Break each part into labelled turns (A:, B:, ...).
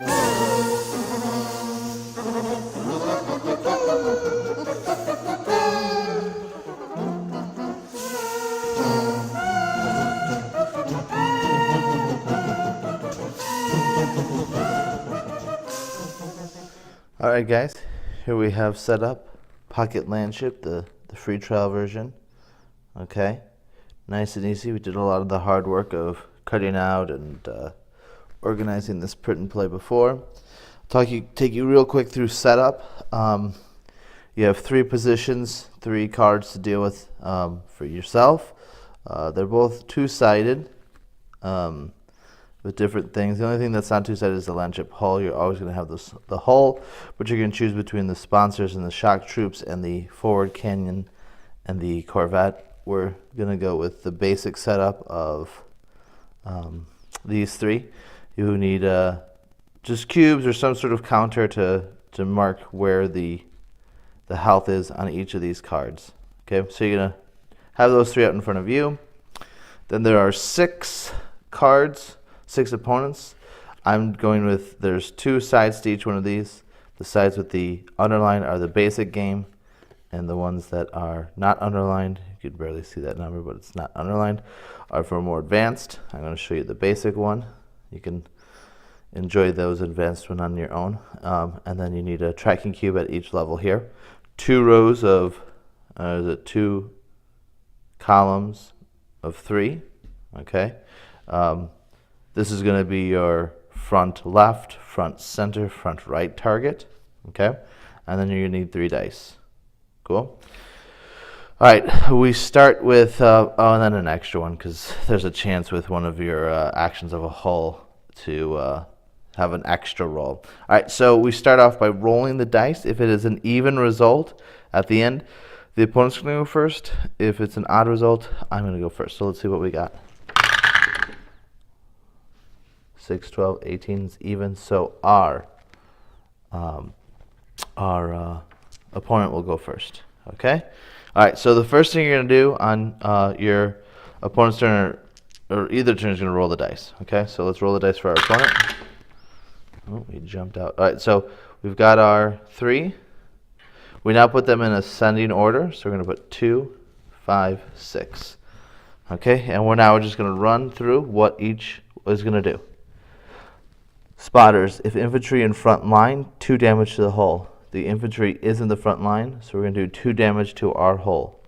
A: Alright guys, here we have set up Pocket Landship, the free trial version. Okay, nice and easy. We did a lot of the hard work of cutting out and organizing this print and play before. Take you real quick through setup. You have 3 positions, 3 cards to deal with for yourself. They're both two-sided. With different things. The only thing that's not two-sided is the Landship hull. You're always going to have the hull, but you're going to choose between the sponsors and the shock troops and the forward canyon and the Corvette. We're going to go with the basic setup of these 3. You need just cubes or some sort of counter to mark where the health is on each of these cards. Okay, so you're going to have those 3 out in front of you. Then there are 6 cards. 6 opponents. I'm going with, there's 2 sides to each one of these. The sides with the underline are the basic game, and the ones that are not underlined, you could barely see that number, but it's not underlined, are for more advanced. I'm going to show you the basic one. You can enjoy those advanced one on your own. And then you need a tracking cube at each level here. 2 rows of, 2 columns of 3, okay? This is going to be your front left, front center, front right target, okay? And then you're going to need 3 dice. Cool? All right, we start with, and then an extra one, because there's a chance with one of your actions of a hull to have an extra roll. All right, so we start off by rolling the dice. If it is an even result at the end, the opponent's going to go first. If it's an odd result, I'm going to go first. So let's see what we got. 6, 12, 18 is even, so our opponent will go first. Okay? All right, so the first thing you're going to do on your opponent's turn, or either turn, is going to roll the dice. Okay, so let's roll the dice for our opponent. Oh, we jumped out. All right, so we've got our 3. We now put them in ascending order, so we're going to put 2, 5, 6. Okay, and we're now just going to run through what each is going to do. Spotters, if infantry in front line, 2 damage to the hull. The infantry is in the front line, so we're going to do 2 damage to our hull.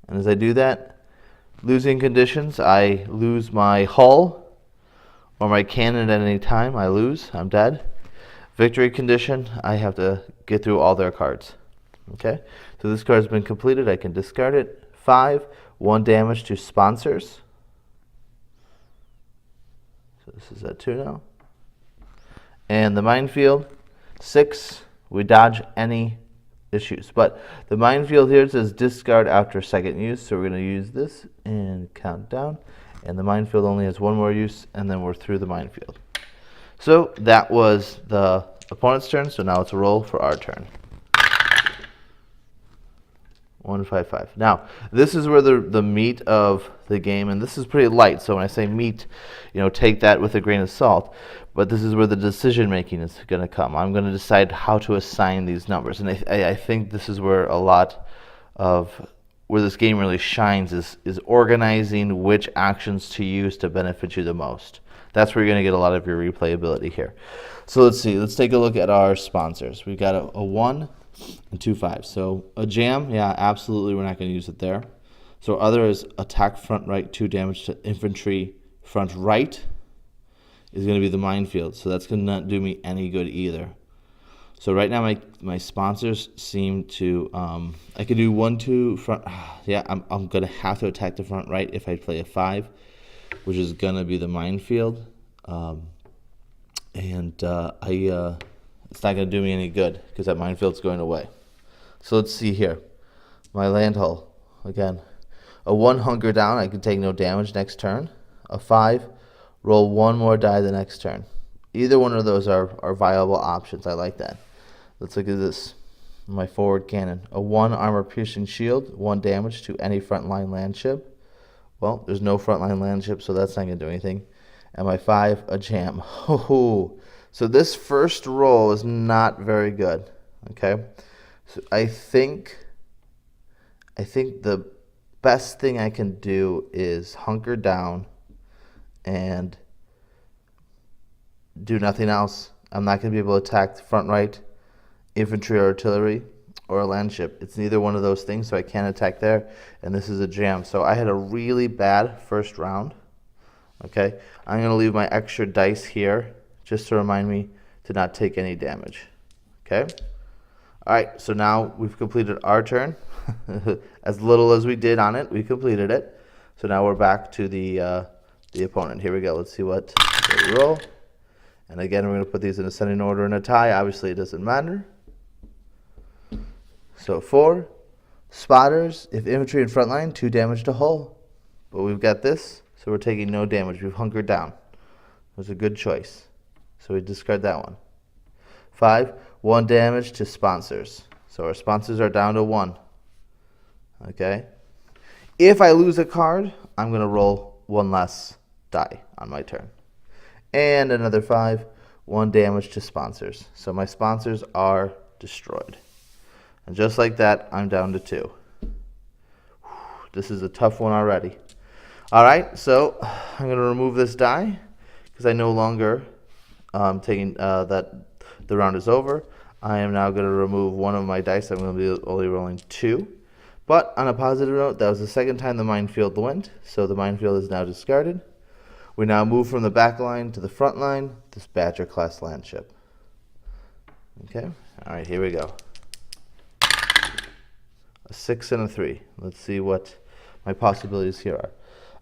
A: And as I do that, losing conditions, I lose my hull or my cannon at any time. I lose, I'm dead. Victory condition, I have to get through all their cards. Okay, so this card has been completed. I can discard it. 5, 1 damage to sponsors. So this is at 2 now. And the minefield, 6, we dodge any issues. But the minefield here says discard after second use, so we're going to use this and count down. And the minefield only has 1 more use, and then we're through the minefield. So that was the opponent's turn, so now it's a roll for our turn. 1, 5, 5. Now, this is where the meat of the game, and this is pretty light, so when I say meat, take that with a grain of salt, but this is where the decision making is going to come. I'm going to decide how to assign these numbers, and I think this is where a lot of where this game really shines is organizing which actions to use to benefit you the most. That's where you're going to get a lot of your replayability here. So let's see. Let's take a look at our sponsors. We've got a 1 and 2 5. So a jam, yeah, absolutely, we're not going to use it there. So other is attack front right, 2 damage to infantry front right is going to be the minefield. So that's going to not do me any good either. So right now my sponsors seem to, I could do 1, 2 front. Yeah, I'm going to have to attack the front right if I play a 5, which is going to be the minefield. It's not going to do me any good because that minefield's going away. So let's see here. My land hull, again. A 1 hunker down, I can take no damage next turn. A 5, roll 1 more die the next turn. Either one of those are viable options. I like that. Let's look at this. My forward cannon. A 1 armor piercing shield, 1 damage to any frontline landship. Well, there's no frontline landship, so that's not going to do anything. and my 5, a jam. So this first roll is not very good. Okay, so I think the best thing I can do is hunker down and do nothing else. I'm not going to be able to attack the front right, infantry or artillery, or a landship. It's neither one of those things, so I can't attack there, and this is a jam. So I had a really bad first round. Okay, I'm going to leave my extra dice here just to remind me to not take any damage. Okay, all right, so now we've completed our turn. As little as we did on it, we completed it. So now we're back to the opponent. Here we go. Let's see what we roll. And again, we're going to put these in ascending order in a tie. Obviously, it doesn't matter. So 4 spotters. If infantry in front line, 2 damage to hull. But we've got this, so we're taking no damage. We've hunkered down. It was a good choice. So we discard that one. 5, 1 damage to sponsors. So our sponsors are down to 1. Okay. If I lose a card, I'm going to roll 1 less die on my turn. And another 5, 1 damage to sponsors. So my sponsors are destroyed. And just like that, I'm down to 2. This is a tough one already. All right, so I'm going to remove this die because I no longer taking that the round is over. I am now going to remove one of my dice. I'm going to be only rolling 2. But on a positive note, that was the second time the minefield went, so the minefield is now discarded. We now move from the back line to the front line, this Badger class landship. Okay, all right, here we go. A 6 and a 3. Let's see what my possibilities here are.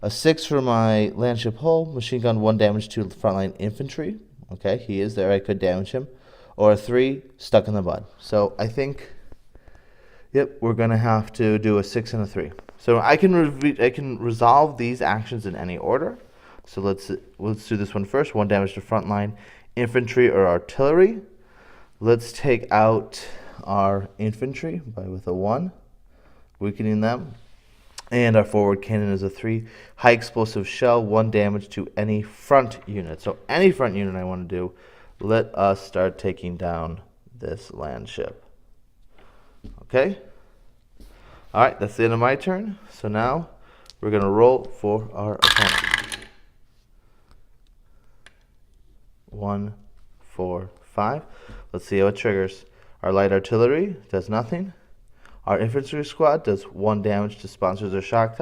A: A 6 for my landship hull, machine gun 1 damage to frontline infantry. Okay, he is there, I could damage him. Or a 3, stuck in the mud. So I think, yep, we're going to have to do a 6 and a 3. So I can resolve these actions in any order. So let's do this one first. 1 damage to frontline infantry or artillery. Let's take out our infantry with a 1, weakening them. And our forward cannon is a 3. High explosive shell, 1 damage to any front unit. So any front unit I want to do. Let us start taking down this landship. Okay? All right, that's the end of my turn. So now we're going to roll for our opponent. 1, 4, 5. Let's see how it triggers. Our light artillery does nothing. Our infantry squad does 1 damage to sponsors or shock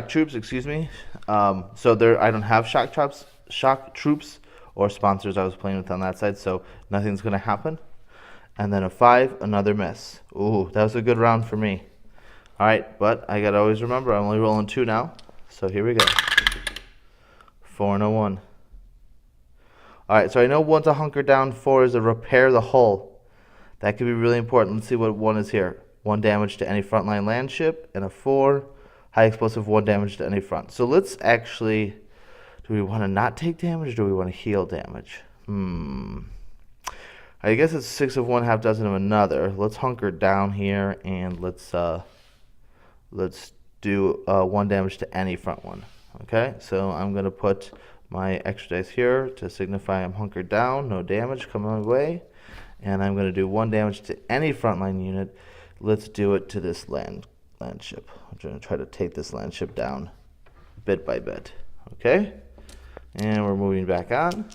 A: troops, excuse me. So there, I don't have shock troops or sponsors I was playing with on that side, so nothing's going to happen. And then a 5, another miss. Ooh, that was a good round for me. All right, but I got to always remember I'm only rolling 2 now. So here we go. 4 and a 1. All right, so I know 1's a hunker down, 4 is a repair the hull. That could be really important. Let's see what 1 is here. 1 damage to any frontline landship, and a 4, high explosive, 1 damage to any front. So let's actually, do we want to not take damage, or do we want to heal damage? I guess it's 6 of one, half dozen of another. Let's hunker down here, and let's do 1 damage to any front one. Okay, so I'm going to put my extra dice here to signify I'm hunkered down, no damage coming my way. And I'm going to do 1 damage to any frontline unit. Let's do it to this landship. I'm going to try to take this landship down bit by bit. Okay? And we're moving back on.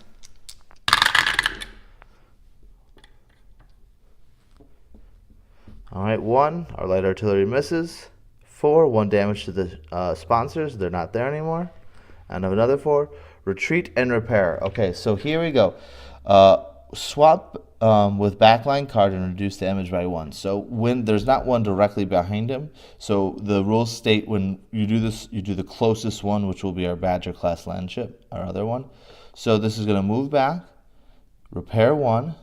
A: All right, 1. Our light artillery misses. 4. 1 damage to the sponsors. They're not there anymore. And another 4. Retreat and repair. Okay, so here we go. Swap with backline card and reduce damage by 1. So when there's not one directly behind him, so the rules state when you do this, you do the closest one, which will be our Badger class landship, our other one. So this is going to move back, repair 1,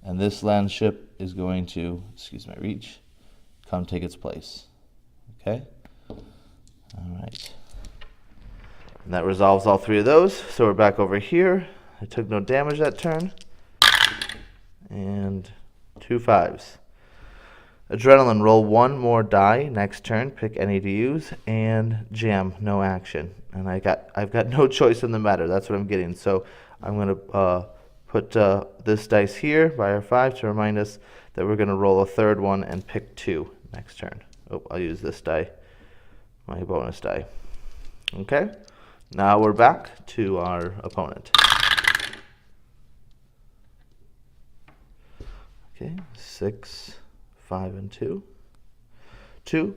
A: and this landship is going to, excuse my reach, come take its place. Okay? All right. And that resolves all 3 of those. So we're back over here. I took no damage that turn. And 2 5s. Adrenaline, roll 1 more die next turn. Pick any to use. And jam, no action. and I've got no choice in the matter. That's what I'm getting. So I'm going to put this dice here by our 5 to remind us that we're going to roll a third one and pick 2 next turn. Oh, I'll use this die, my bonus die. Okay, now we're back to our opponent. Okay, 6, 5, and 2. 2.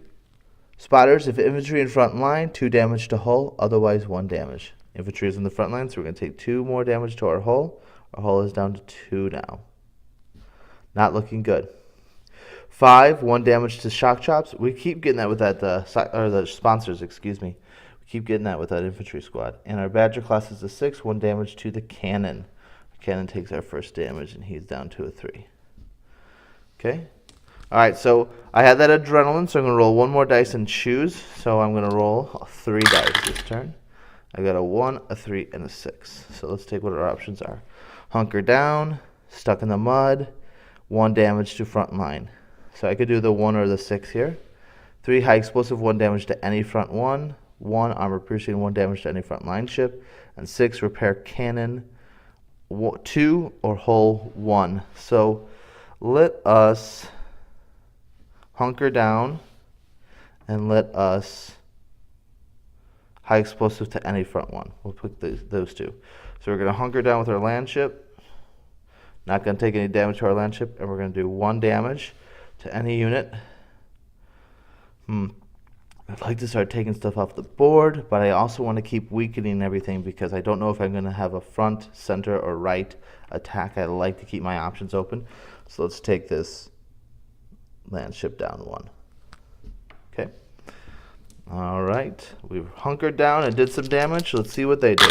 A: Spotters, if infantry in front line, 2 damage to hull, otherwise 1 damage. Infantry is in the front line, so we're going to take 2 more damage to our hull. Our hull is down to 2 now. Not looking good. 5, 1 damage to shock chops. We keep getting that with that, or the sponsors, excuse me. We keep getting that with that infantry squad. And our Badger class is a 6, 1 damage to the cannon. The cannon takes our first damage, and he's down to a 3. Okay. All right, so I had that adrenaline, so I'm going to roll 1 more dice and choose. So I'm going to roll 3 dice this turn. I got a 1, a 3, and a 6. So let's take what our options are. Hunker down, stuck in the mud, 1 damage to front line. So I could do the 1 or the 6 here. 3, high explosive, 1 damage to any front 1. 1, armor piercing, 1 damage to any front line ship. And 6, repair cannon, 2, or hull 1. So let us hunker down and let us high explosive to any front 1. We'll pick those 2. So we're going to hunker down with our land ship. Not going to take any damage to our land ship, and we're going to do 1 damage to any unit. I'd like to start taking stuff off the board, but I also want to keep weakening everything because I don't know if I'm going to have a front, center, or right attack. I like to keep my options open. So let's take this land ship down 1. Okay. All right. We've hunkered down and did some damage. Let's see what they do.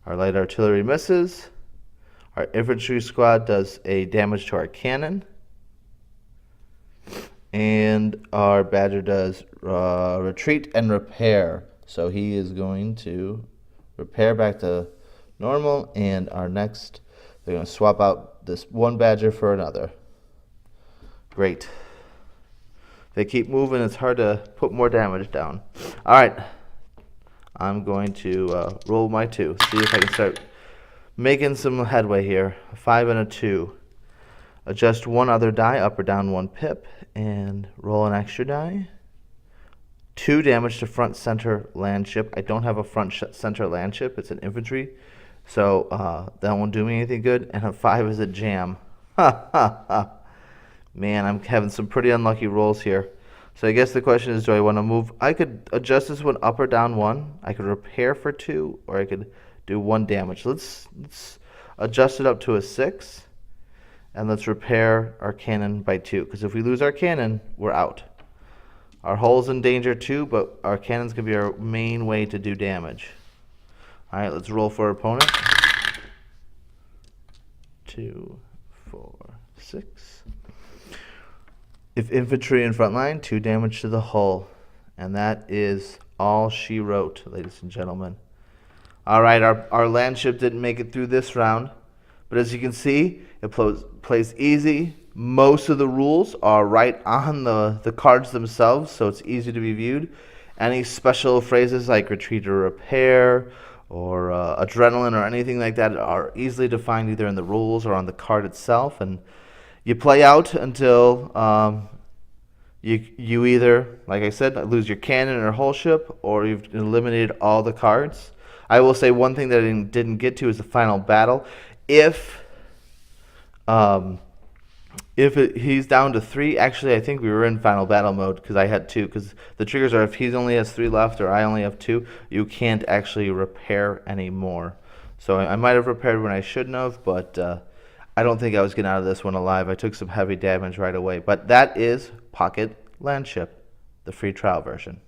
A: Our light artillery misses. Our infantry squad does a damage to our cannon. And our Badger does retreat and repair. So he is going to repair back to normal. And our next, they're going to swap out this 1 Badger for another. Great. They keep moving. It's hard to put more damage down. All right. I'm going to roll my 2. See if I can start making some headway here. A 5 and a 2. Adjust 1 other die, up or down 1 pip, and roll an extra die. 2 damage to front center land ship. I don't have a front center land ship. It's an infantry, so that won't do me anything good. And a 5 is a jam. Ha ha ha. Man, I'm having some pretty unlucky rolls here. So I guess the question is, do I want to move? I could adjust this one up or down 1. I could repair for 2, or I could do 1 damage. Let's adjust it up to a 6, and let's repair our cannon by 2. Because if we lose our cannon, we're out. Our hull's in danger too, but our cannon's going to be our main way to do damage. All right, let's roll for our opponent. 2, 4, 6. If infantry in front line, 2 damage to the hull. And that is all she wrote, ladies and gentlemen. All right, our land ship didn't make it through this round. But as you can see, it plays easy. Most of the rules are right on the cards themselves, so it's easy to be viewed. Any special phrases like retreat or repair or adrenaline or anything like that are easily defined either in the rules or on the card itself. And you play out until you either, like I said, lose your cannon or hull ship, or you've eliminated all the cards. I will say one thing that I didn't get to is the final battle. If he's down to 3, actually I think we were in final battle mode because I had 2. Because the triggers are if he only has 3 left or I only have 2, you can't actually repair anymore. So I might have repaired when I shouldn't have, but I don't think I was getting out of this one alive. I took some heavy damage right away. But that is Pocket Landship, the free trial version.